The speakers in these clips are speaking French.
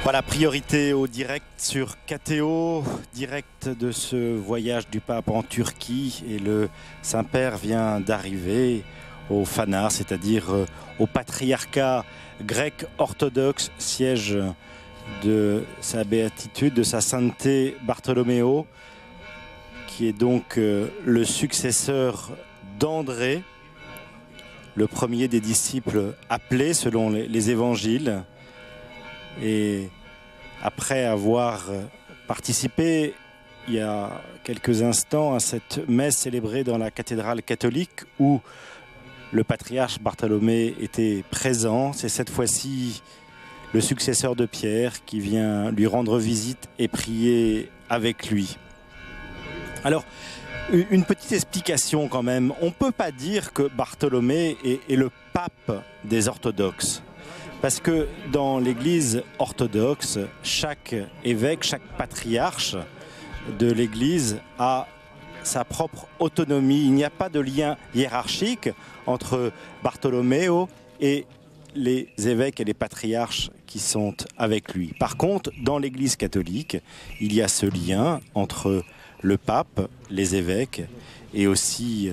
Voilà, priorité au direct sur KTO, direct de ce voyage du pape en Turquie. Et le Saint-Père vient d'arriver au Phanar, c'est-à-dire au patriarcat grec orthodoxe, siège de sa béatitude, de sa sainteté Bartholoméo, qui est donc le successeur d'André, le premier des disciples appelés selon les évangiles. Et après avoir participé il y a quelques instants à cette messe célébrée dans la cathédrale catholique où le patriarche Bartholomée était présent, c'est cette fois-ci le successeur de Pierre qui vient lui rendre visite et prier avec lui. Alors, une petite explication quand même. On ne peut pas dire que Bartholomée est le pape des orthodoxes. Parce que dans l'Église orthodoxe, chaque évêque, chaque patriarche de l'Église a sa propre autonomie. Il n'y a pas de lien hiérarchique entre Bartholoméo et les évêques et les patriarches qui sont avec lui. Par contre, dans l'Église catholique, il y a ce lien entre le pape, les évêques et aussi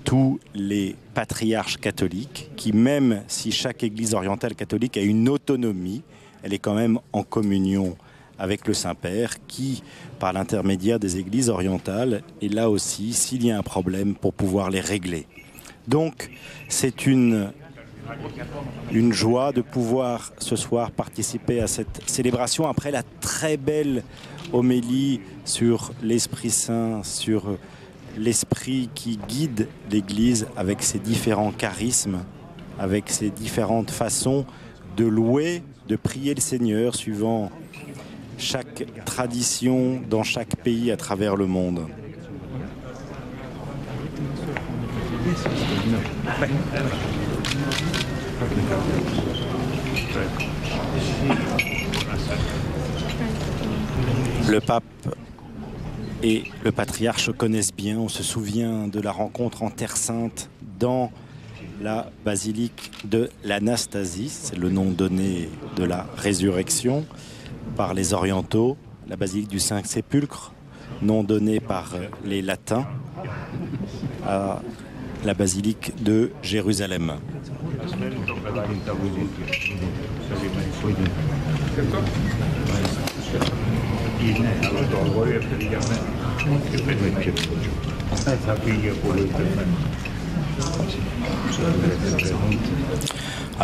tous les patriarches catholiques qui, même si chaque église orientale catholique a une autonomie, elle est quand même en communion avec le Saint-Père qui, par l'intermédiaire des églises orientales, est là aussi s'il y a un problème pour pouvoir les régler. Donc c'est une joie de pouvoir ce soir participer à cette célébration après la très belle homélie sur l'Esprit Saint, sur l'Esprit qui guide l'Église avec ses différents charismes, avec ses différentes façons de louer, de prier le Seigneur suivant chaque tradition dans chaque pays à travers le monde. Le pape et le patriarche connaissent bien. On se souvient de la rencontre en Terre Sainte dans la basilique de l'Anastasie. C'est le nom donné de la résurrection par les orientaux. La basilique du Saint-Sépulcre, nom donné par les latins à la basilique de Jérusalem.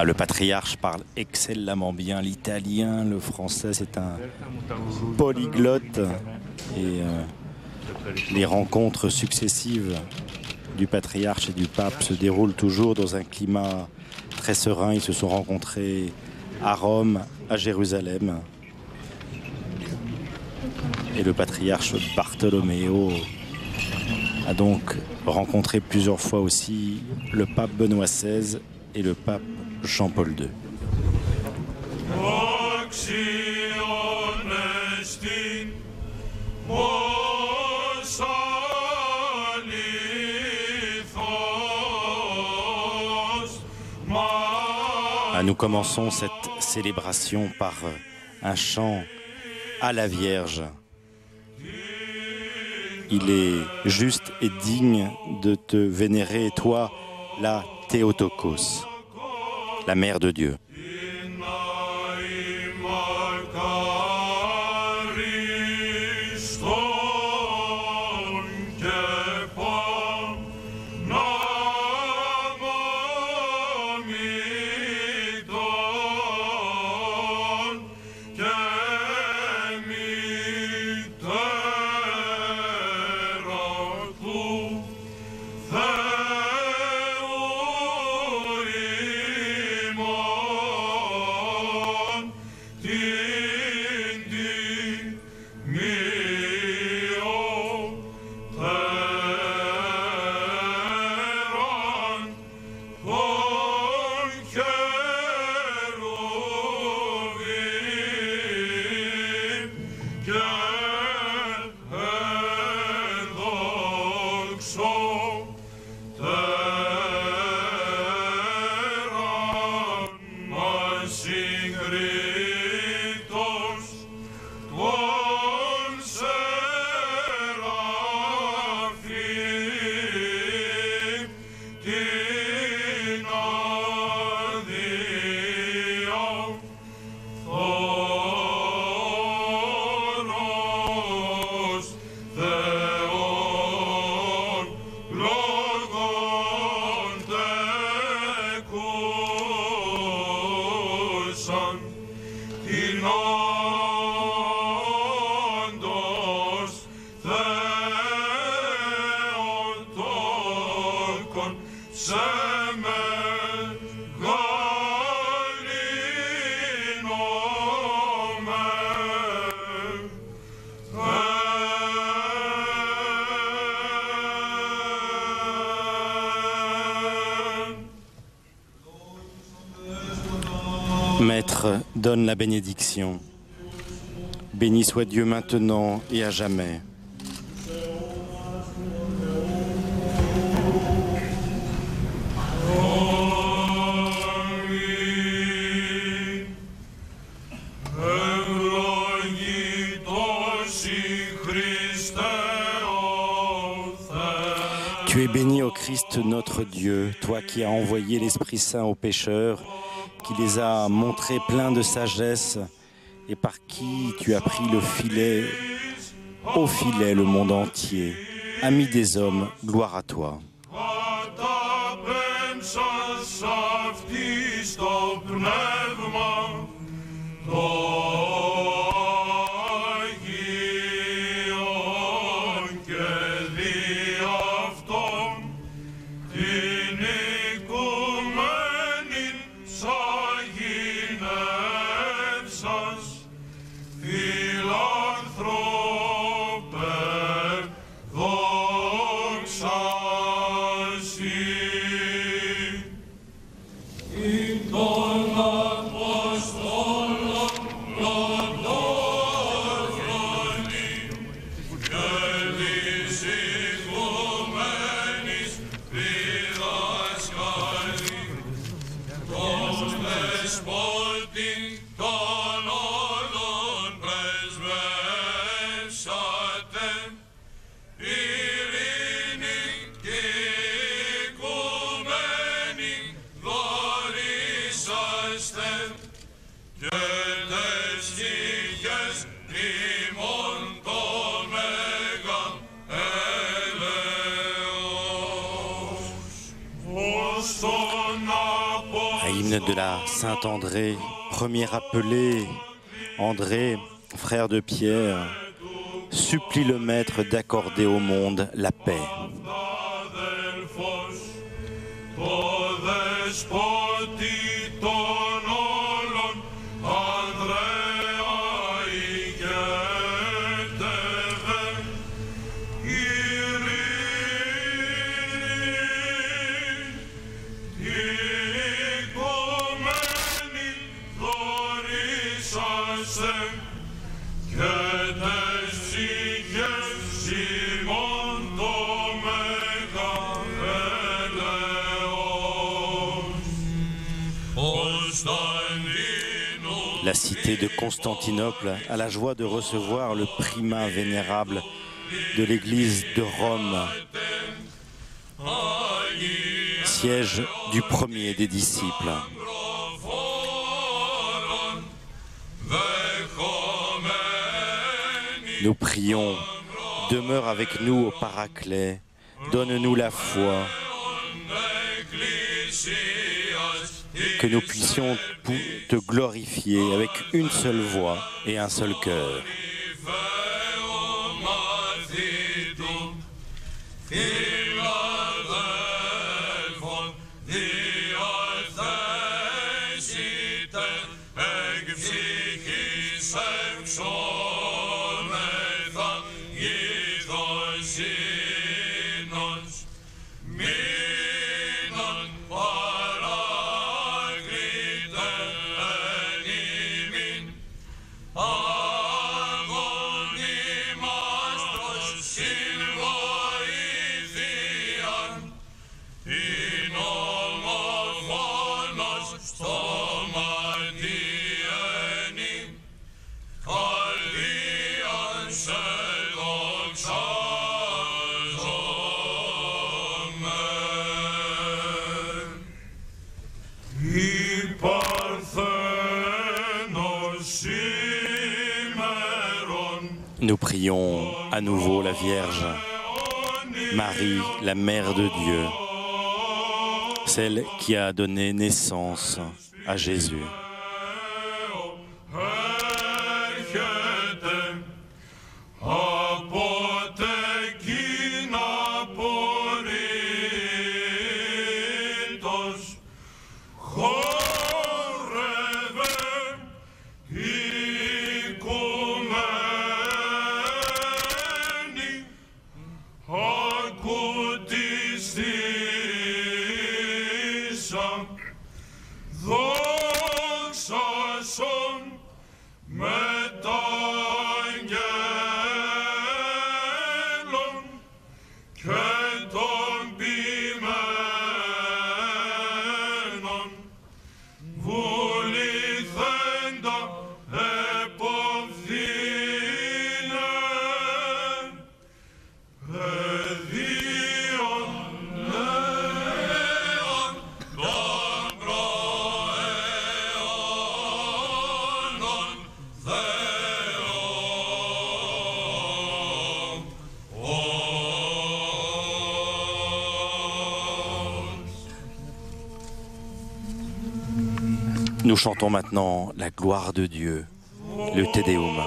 Le patriarche parle excellemment bien l'italien, le français, c'est un polyglotte et les rencontres successives du patriarche et du pape se déroulent toujours dans un climat très serein. Ils se sont rencontrés à Rome, à Jérusalem. Et le patriarche Bartholoméo a donc rencontré plusieurs fois aussi le pape Benoît XVI et le pape Jean-Paul II. Nous commençons cette célébration par un chant à la Vierge. Il est juste et digne de te vénérer, toi, la Théotokos, la Mère de Dieu. Sing Rito Maître, donne la bénédiction. Béni soit Dieu maintenant et à jamais. Tu es béni, ô Christ notre Dieu, toi qui as envoyé l'Esprit Saint aux pécheurs, qui les a montrés pleins de sagesse et par qui tu as pris au filet le monde entier. Ami des hommes, gloire à toi. Hymne de la Saint-André, premier appelé, André, frère de Pierre, supplie le Maître d'accorder au monde la paix. La cité de Constantinople a la joie de recevoir le primat vénérable de l'Église de Rome, siège du premier des disciples. Nous prions, demeure avec nous au Paraclet, donne-nous la foi, que nous puissions te glorifier avec une seule voix et un seul cœur. Nous prions à nouveau la Vierge, Marie, la Mère de Dieu, celle qui a donné naissance à Jésus. Nous chantons maintenant la gloire de Dieu, le Te Deum.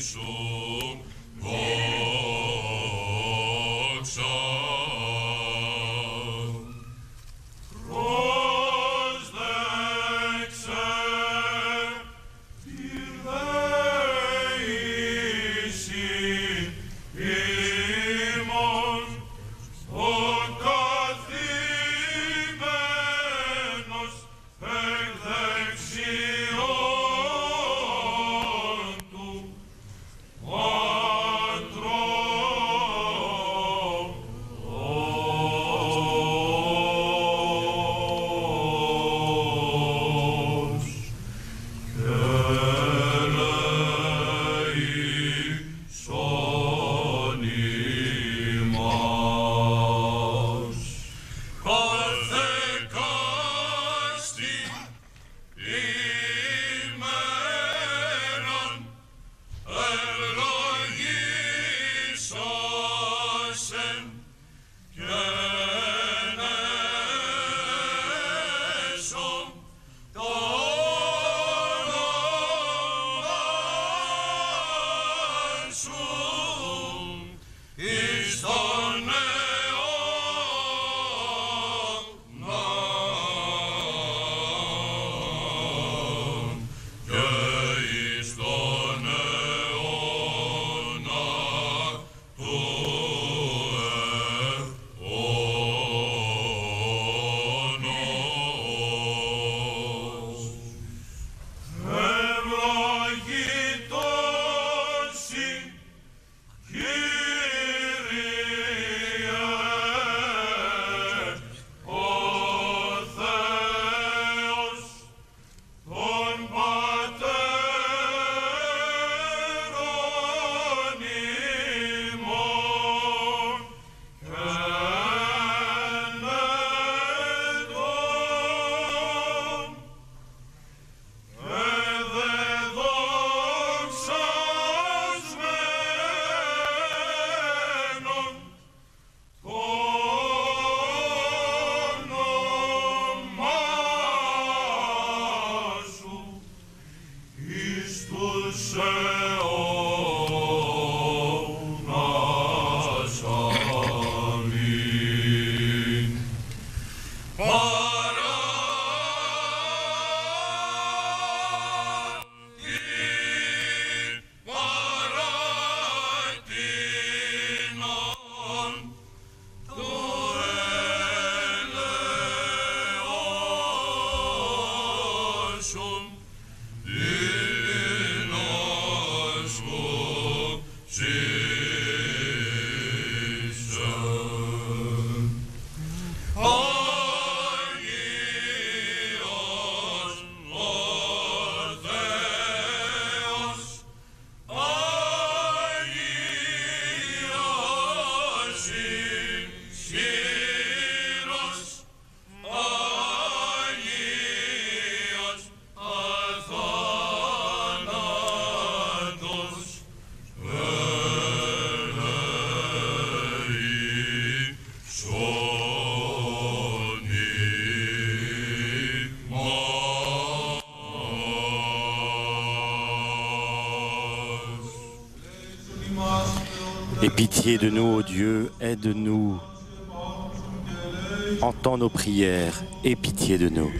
So Aie pitié de nous, ô Dieu, aide-nous. Entends nos prières, aie pitié de nous.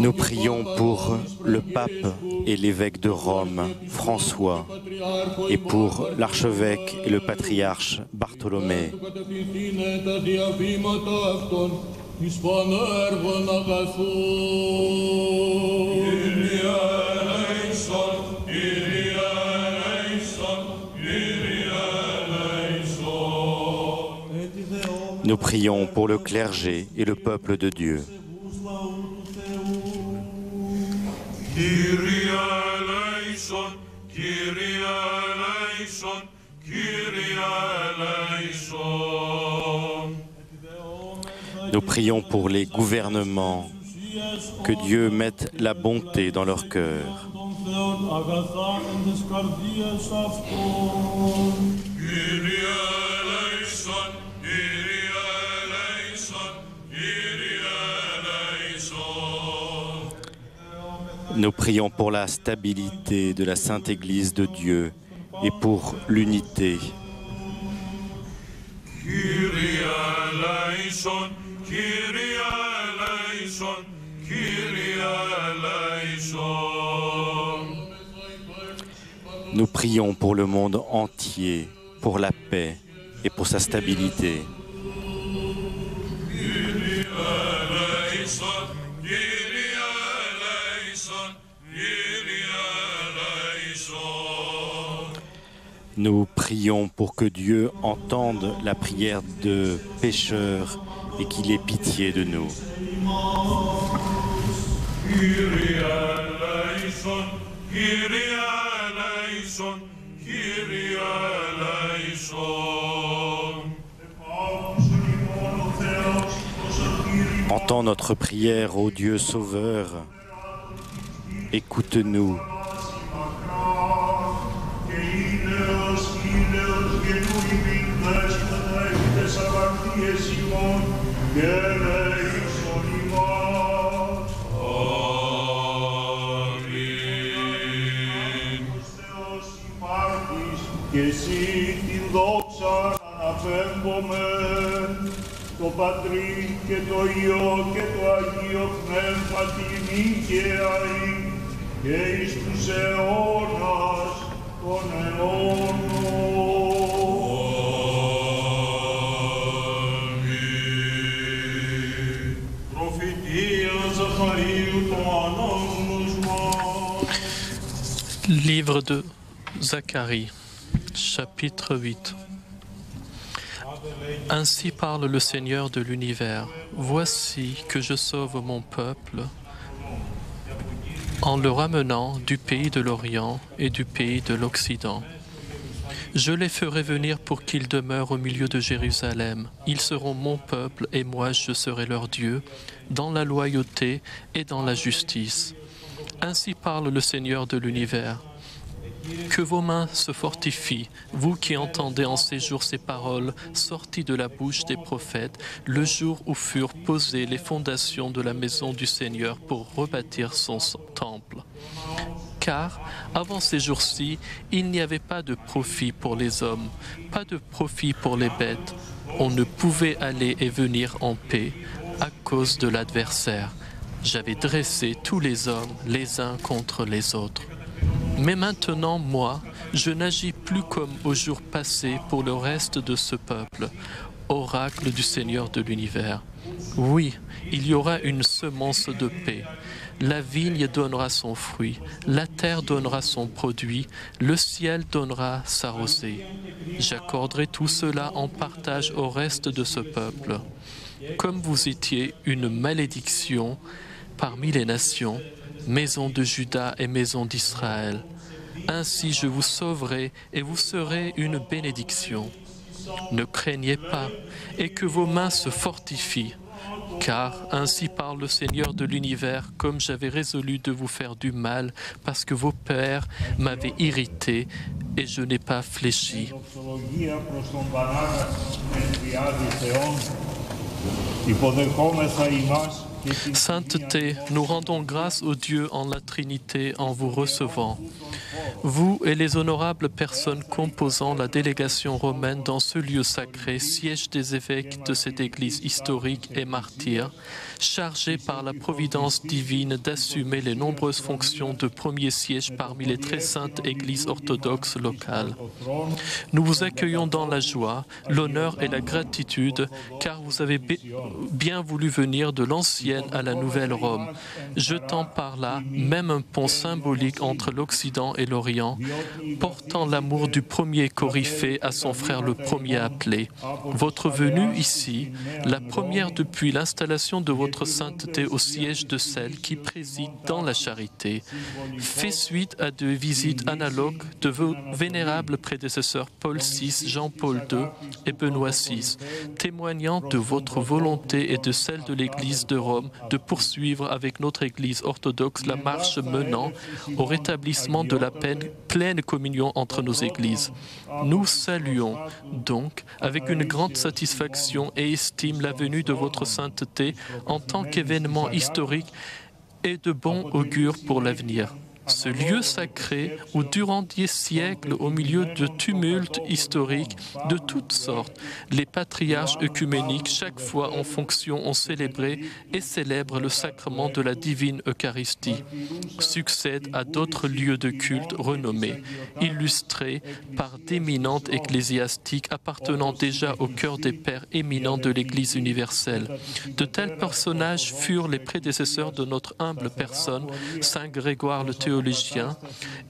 Nous prions pour le pape et l'évêque de Rome, François, et pour l'archevêque et le patriarche Bartholomée. Nous prions pour le clergé et le peuple de Dieu. Nous prions pour les gouvernements, que Dieu mette la bonté dans leur cœur. Nous prions pour la stabilité de la Sainte Église de Dieu et pour l'unité. Nous prions pour le monde entier, pour la paix et pour sa stabilité. Nous prions pour que Dieu entende la prière de pécheurs et qu'il ait pitié de nous. Entends notre prière, ô Dieu Sauveur. Écoute-nous. Και εσύ την δόξα αναπέμπομεν, το Πατρί και το Υιό και το Αγίο Πνεύμα την νίκαιαη και εις τους αιώνας των αιώνων. Προφητεία Ζαχαρίου το ανάγνωσμα. Livre de Zacharie, chapitre 8. Ainsi parle le Seigneur de l'univers. Voici que je sauve mon peuple en le ramenant du pays de l'Orient et du pays de l'Occident. Je les ferai venir pour qu'ils demeurent au milieu de Jérusalem. Ils seront mon peuple et moi je serai leur Dieu, dans la loyauté et dans la justice. Ainsi parle le Seigneur de l'univers. Que vos mains se fortifient, vous qui entendez en ces jours ces paroles sorties de la bouche des prophètes, le jour où furent posées les fondations de la maison du Seigneur pour rebâtir son temple. Car, avant ces jours-ci, il n'y avait pas de profit pour les hommes, pas de profit pour les bêtes. On ne pouvait aller et venir en paix à cause de l'adversaire. J'avais dressé tous les hommes les uns contre les autres. Mais maintenant, moi, je n'agis plus comme au jour passé pour le reste de ce peuple, oracle du Seigneur de l'univers. Oui, il y aura une semence de paix. La vigne donnera son fruit, la terre donnera son produit, le ciel donnera sa rosée. J'accorderai tout cela en partage au reste de ce peuple. Comme vous étiez une malédiction parmi les nations, maison de Juda et maison d'Israël. Ainsi je vous sauverai et vous serez une bénédiction. Ne craignez pas et que vos mains se fortifient, car ainsi parle le Seigneur de l'univers, comme j'avais résolu de vous faire du mal, parce que vos pères m'avaient irrité et je n'ai pas fléchi. Sainteté, nous rendons grâce au Dieu en la Trinité en vous recevant. Vous et les honorables personnes composant la délégation romaine dans ce lieu sacré, siège des évêques de cette Église historique et martyre, chargés par la providence divine d'assumer les nombreuses fonctions de premier siège parmi les très saintes Églises orthodoxes locales. Nous vous accueillons dans la joie, l'honneur et la gratitude, car vous avez bien voulu venir de l'ancienne à la Nouvelle Rome, jetant par là même un pont symbolique entre l'Occident et l'Orient, portant l'amour du premier coryphée à son frère le premier appelé. Votre venue ici, la première depuis l'installation de votre sainteté au siège de celle qui préside dans la charité, fait suite à deux visites analogues de vos vénérables prédécesseurs Paul VI, Jean-Paul II et Benoît VI, témoignant de votre volonté et de celle de l'Église de Rome de poursuivre avec notre Église orthodoxe la marche menant au rétablissement de la pleine communion entre nos Églises. Nous saluons donc avec une grande satisfaction et estime la venue de votre sainteté en tant qu'événement historique et de bon augure pour l'avenir. Ce lieu sacré où durant 10 siècles, au milieu de tumultes historiques de toutes sortes, les patriarches œcuméniques, chaque fois en fonction, ont célébré et célèbrent le sacrement de la divine Eucharistie, succède à d'autres lieux de culte renommés, illustrés par d'éminentes ecclésiastiques appartenant déjà au cœur des pères éminents de l'Église universelle. De tels personnages furent les prédécesseurs de notre humble personne, Saint Grégoire le théologien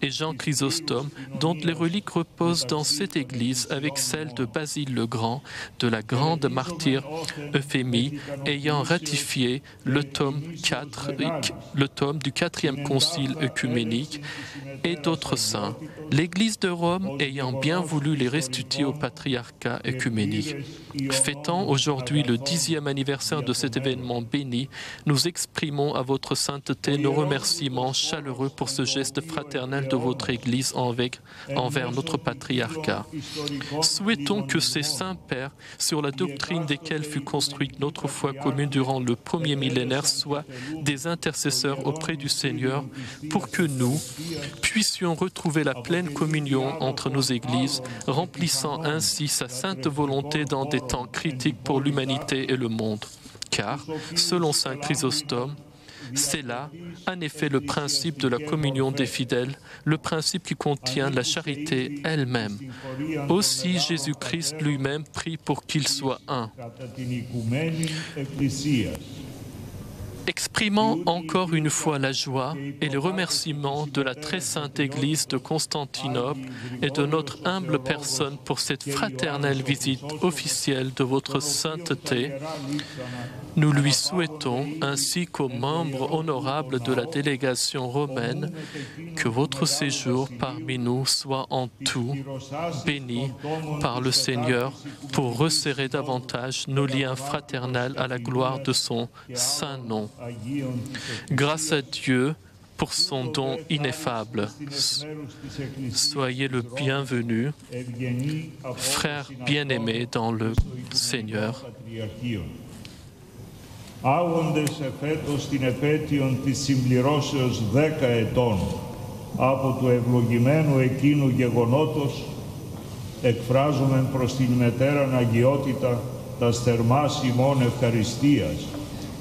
et Jean Chrysostome, dont les reliques reposent dans cette église avec celles de Basile le Grand, de la grande martyre Euphémie, ayant ratifié le tome du 4e concile œcuménique, et d'autres saints, l'Église de Rome ayant bien voulu les restituer au patriarcat œcuménique. Fêtant aujourd'hui le 10e anniversaire de cet événement béni, nous exprimons à votre sainteté nos remerciements chaleureux pour ce geste fraternel de votre Église envers notre patriarcat. Souhaitons que ces saints pères, sur la doctrine desquels fut construite notre foi commune durant le premier millénaire, soient des intercesseurs auprès du Seigneur pour que nous puissions retrouver la pleine communion entre nos Églises, remplissant ainsi sa sainte volonté dans des temps critiques pour l'humanité et le monde. Car, selon saint Chrysostome, c'est là, en effet, le principe de la communion des fidèles, le principe qui contient la charité elle-même. Aussi, Jésus-Christ lui-même prie pour qu'ils soient un. Exprimant encore une fois la joie et le remerciement de la très sainte Église de Constantinople et de notre humble personne pour cette fraternelle visite officielle de votre sainteté, nous lui souhaitons, ainsi qu'aux membres honorables de la délégation romaine, que votre séjour parmi nous soit en tout béni par le Seigneur pour resserrer davantage nos liens fraternels à la gloire de son saint nom. Grâce à Dieu, pour son don ineffable. Soyez le bienvenu, frère bien-aimé dans le Seigneur. Άγοντες εφέτος την επέτειον της συμπληρώσεως 10 ετών από του ευλογημένου εκείνου γεγονότος, εκφράζομεν προς την μετέραν αγιότητα τας θερμάς ημών ευχαριστίας,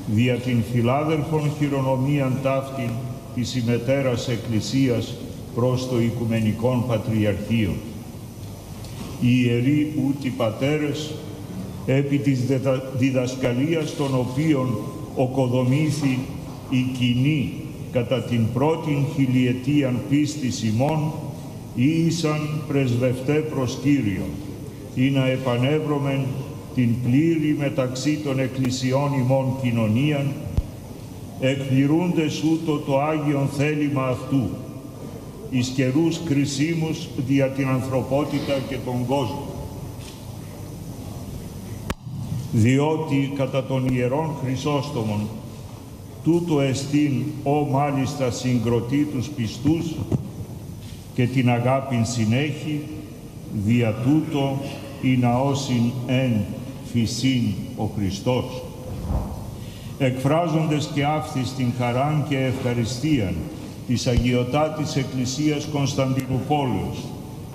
δια την φιλάδελφον χειρονομίαν ταύτην της ημετέρας Εκκλησίας προς το Οικουμενικόν Πατριαρχείο. Οι ιεροί ούτοι πατέρες, επί της διδασκαλίας των οποίων οκοδομήθη η κοινή κατά την πρώτην χιλιετίαν πίστης ημών, ήσαν πρεσβευτέ προς Κύριον, ή να επανεύρωμεν την πλήρη μεταξύ των εκκλησιών ημών κοινωνίαν, εκπληρούντες ούτω το Άγιον θέλημα αυτού, εις καιρούς κρισίμους δια την ανθρωπότητα και τον κόσμο. Διότι κατά των Ιερών Χρυσόστομων τούτο εστίν ο μάλιστα συγκροτεί τους πιστούς και την αγάπην συνέχει, δια τούτο η ναώσιν εν φυσίν ο Χριστός. Εκφράζοντες και αύθις την χαράν και ευχαριστίαν της Αγιωτάτης Εκκλησίας Κωνσταντινουπόλεως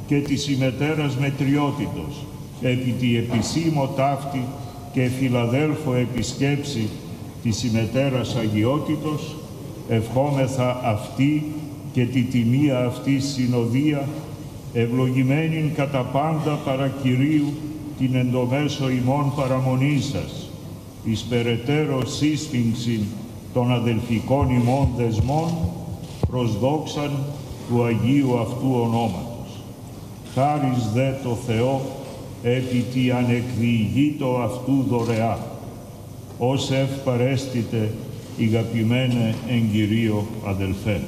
και της ημετέρας μετριότητος επί τη επισήμω ταύτη και φιλαδέλφο επισκέψη της ημετέρας αγιότητος, ευχόμεθα αυτή και τη τιμία αυτής συνοδεία, ευλογημένην κατά πάντα παρά Κυρίου την εντομέσω ημών παραμονής σας, εις περαιτέρω σύσφιγξην των αδελφικών ημών δεσμών, προς δόξαν του Αγίου αυτού ονόματος. Χάρις δε το Θεό, επί τη ανεκδιηγήτω αυτού δωρεά, ως ευπαρέστητε ηγαπημένε εν Κυρίω αδελφέ.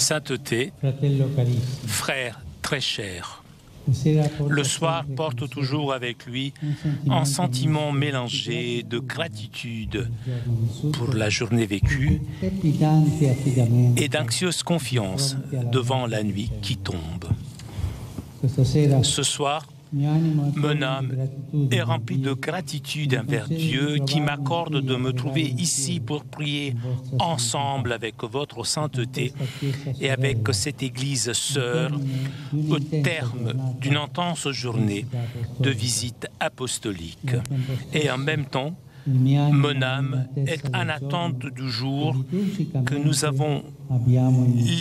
Sainteté, frère très cher. Le soir porte toujours avec lui un sentiment mélangé de gratitude pour la journée vécue et d'anxieuse confiance devant la nuit qui tombe. Ce soir, mon âme est remplie de gratitude envers Dieu qui m'accorde de me trouver ici pour prier ensemble avec votre sainteté et avec cette Église sœur au terme d'une intense journée de visite apostolique. Et en même temps, mon âme est en attente du jour que nous avons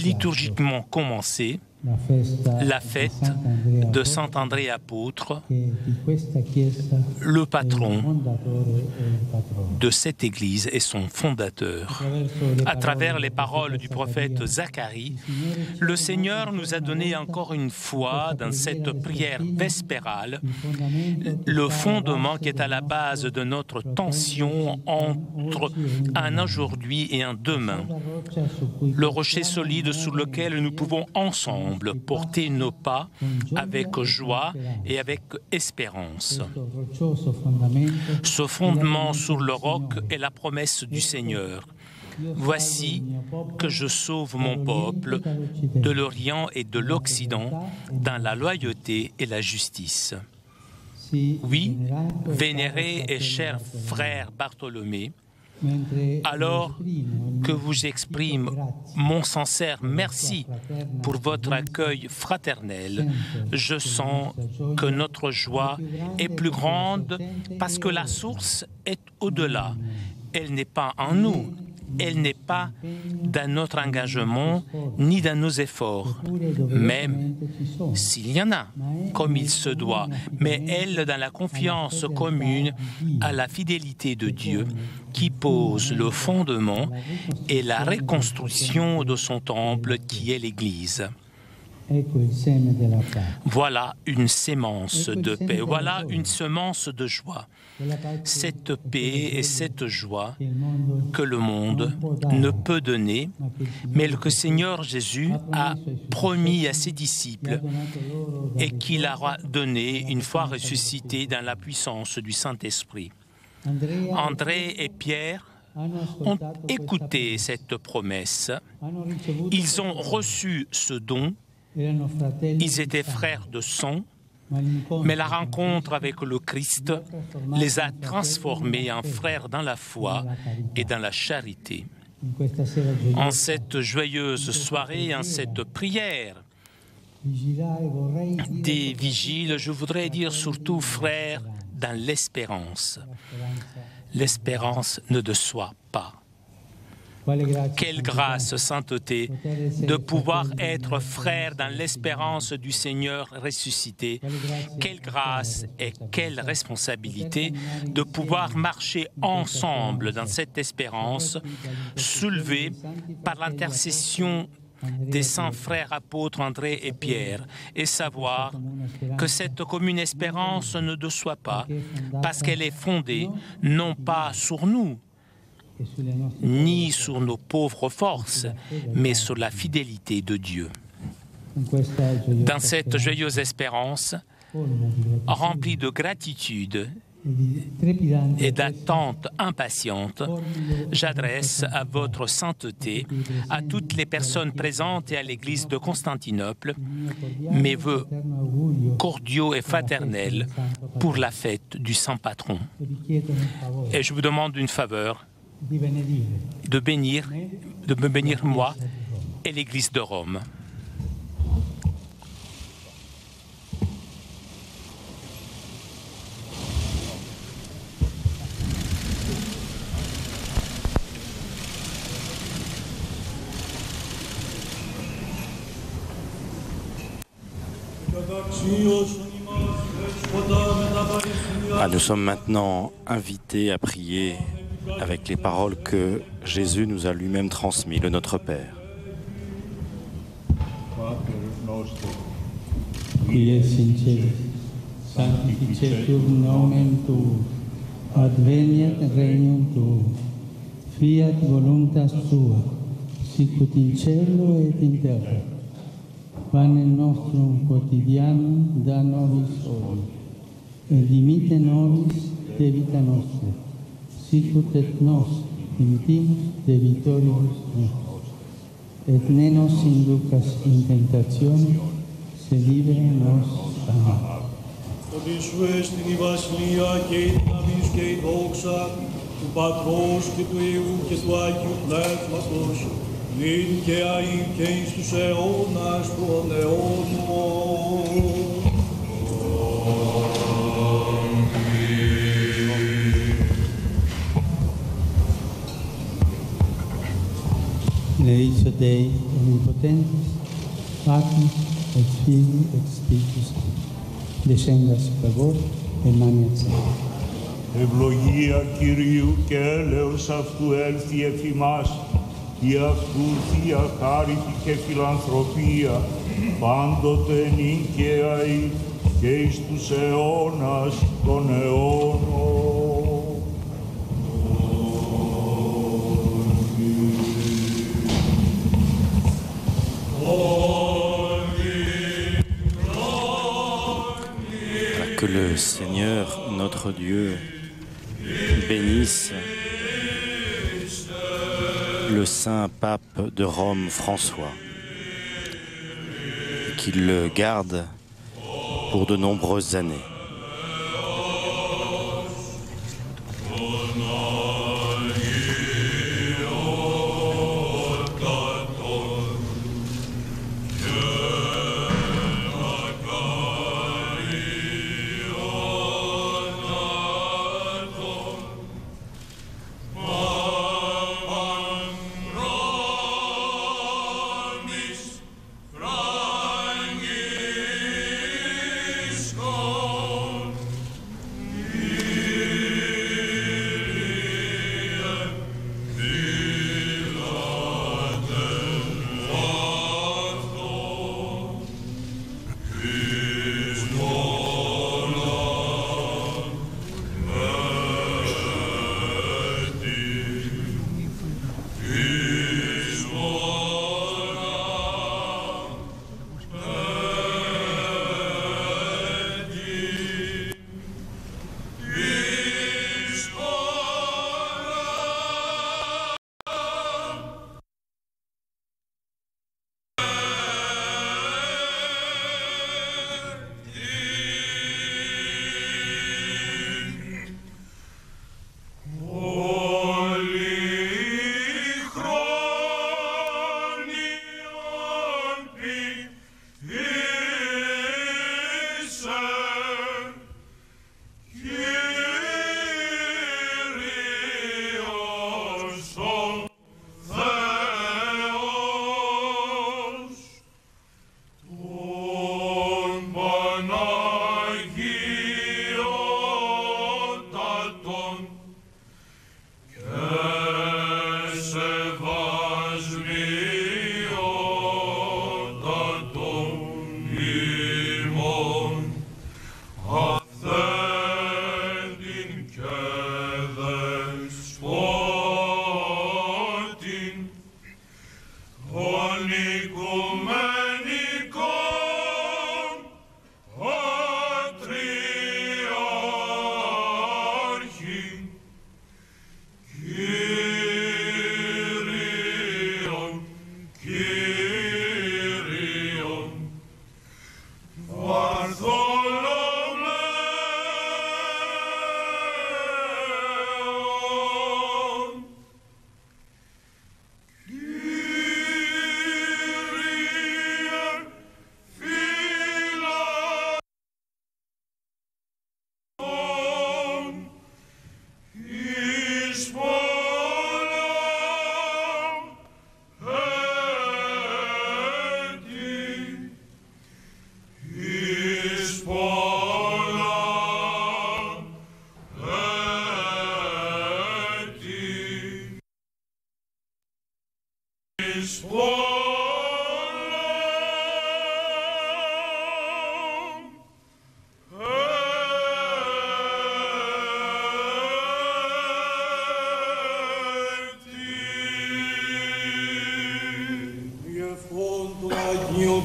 liturgiquement commencé, la fête de Saint André apôtre, le patron de cette Église et son fondateur. À travers les paroles du prophète Zacharie, le Seigneur nous a donné encore une fois dans cette prière vespérale le fondement qui est à la base de notre tension entre un aujourd'hui et un demain, le rocher solide sur lequel nous pouvons ensemble porter nos pas avec joie et avec espérance. Ce fondement sur le roc est la promesse du Seigneur. Voici que je sauve mon peuple de l'Orient et de l'Occident dans la loyauté et la justice. Oui, vénéré et cher frère Bartholomé, alors que vous j'exprime mon sincère merci pour votre accueil fraternel, je sens que notre joie est plus grande parce que la source est au-delà. Elle n'est pas en nous, elle n'est pas dans notre engagement ni dans nos efforts, même s'il y en a, comme il se doit, mais elle dans la confiance commune à la fidélité de Dieu qui pose le fondement et la reconstruction de son temple qui est l'Église. Voilà une sémence de paix, voilà une semence de joie. Cette paix et cette joie que le monde ne peut donner, mais que le Seigneur Jésus a promis à ses disciples et qu'il a donné une fois ressuscité dans la puissance du Saint-Esprit. André et Pierre ont écouté cette promesse, ils ont reçu ce don, ils étaient frères de sang, mais la rencontre avec le Christ les a transformés en frères dans la foi et dans la charité. En cette joyeuse soirée, en cette prière des vigiles, je voudrais dire surtout frères dans l'espérance. L'espérance ne déçoit pas. Quelle grâce, sainteté, de pouvoir être frères dans l'espérance du Seigneur ressuscité. Quelle grâce et quelle responsabilité de pouvoir marcher ensemble dans cette espérance, soulevée par l'intercession des saints frères apôtres André et Pierre, et savoir que cette commune espérance ne déçoit pas, parce qu'elle est fondée non pas sur nous, ni sur nos pauvres forces, mais sur la fidélité de Dieu. Dans cette joyeuse espérance, remplie de gratitude et d'attente impatiente, j'adresse à votre sainteté, à toutes les personnes présentes et à l'Église de Constantinople, mes vœux cordiaux et fraternels pour la fête du Saint Patron. Et je vous demande une faveur, de me bénir moi et l'Église de Rome. Nous sommes maintenant invités à prier avec les paroles que Jésus nous a lui-même transmises, le Notre Père. Qui es in cielo, sanctificetur nomen tuum, adveniat regnum tuum, fiat voluntas tua, sicut in cielo et in terra. Panem nostrum quotidianum da nobis hodie, et dimitte nobis debita nostra, sicut et nos dimitimus debitoribus nostris. Et ne nos inducas in tentationem, sed libera nos a male. Ότι σου έστειν η βασιλεία και η δύναμις και η δόξα του Πατρός και του Υιού και του Αγίου Πνεύματος, νυν και αεί και εις τους αιώνας των αιώνων. Benedictio Dei omnipotentis, Patris et Filii et Spiritus Sancti, descenda super vos et manet semper. Ευλογία Κυρίου και έλεος αυτού έλθει εφ' ημάς, η αυτού θεία χάριτη και φιλανθρωπία, πάντοτε νυν και αεί και εις τους αιώνας των αιώνων. Que le Seigneur, notre Dieu, bénisse le saint pape de Rome, François, et qu'il le garde pour de nombreuses années. Francisco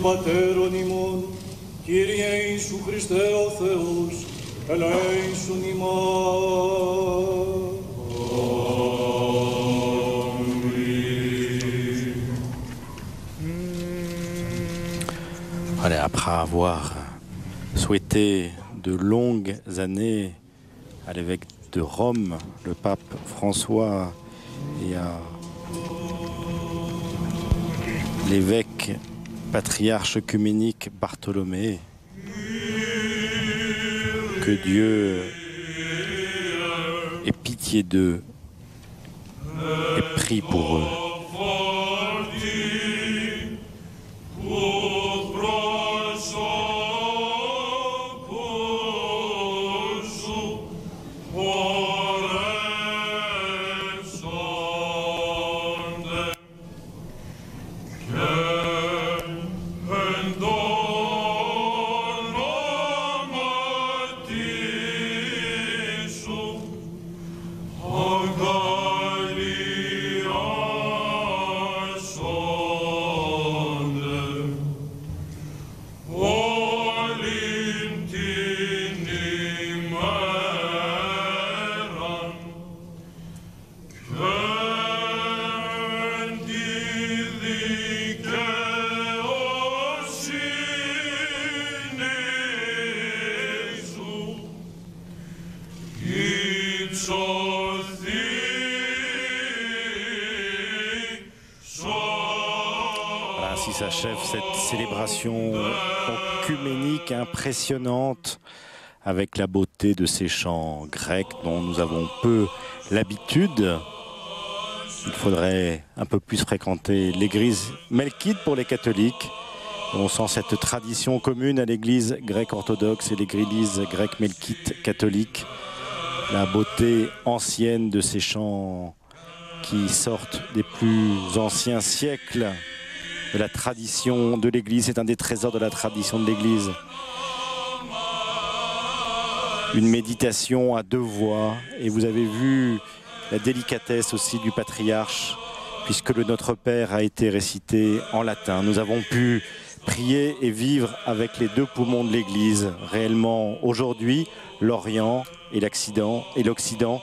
Πατέρων ημών, Κύριε Ιησού Χριστέ ο Θεός, ελέησον ημάς. Voilà, après avoir souhaité de longues années à l'évêque de Rome, le pape François, et à l'évêque patriarche œcuménique Bartholomée, que Dieu ait pitié d'eux et prie pour eux. Ainsi s'achève cette célébration œcuménique impressionnante avec la beauté de ces chants grecs dont nous avons peu l'habitude. Il faudrait un peu plus fréquenter l'église melkite pour les catholiques. On sent cette tradition commune à l'église grecque orthodoxe et l'église grecque melkite catholique. La beauté ancienne de ces chants qui sortent des plus anciens siècles de la tradition de l'église. C'est un des trésors de la tradition de l'église. Une méditation à deux voix, et vous avez vu la délicatesse aussi du patriarche, puisque le Notre Père a été récité en latin. Nous avons pu prier et vivre avec les deux poumons de l'Église, réellement aujourd'hui, l'Orient et l'Occident,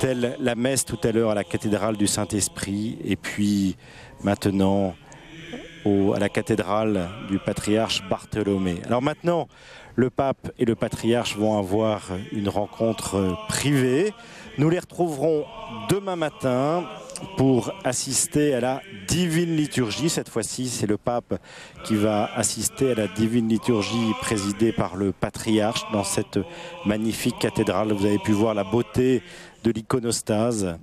telle la messe tout à l'heure à la cathédrale du Saint-Esprit, et puis maintenant à la cathédrale du patriarche Bartholomée. Alors maintenant, le pape et le patriarche vont avoir une rencontre privée. Nous les retrouverons demain matin pour assister à la divine liturgie. Cette fois-ci, c'est le pape qui va assister à la divine liturgie présidée par le patriarche dans cette magnifique cathédrale. Vous avez pu voir la beauté de l'iconostase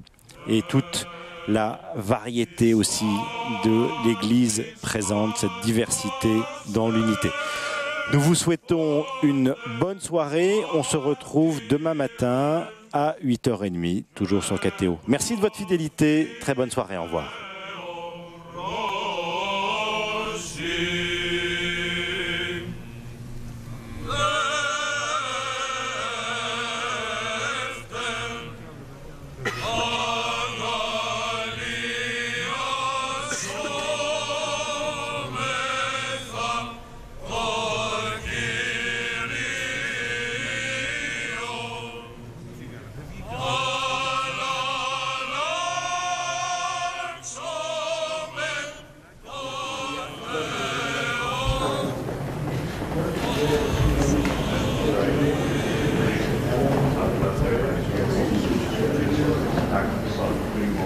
et toute la variété aussi de l'Église présente, cette diversité dans l'unité. Nous vous souhaitons une bonne soirée. On se retrouve demain matin à 8h30, toujours sur KTO. Merci de votre fidélité. Très bonne soirée. Au revoir. Primo,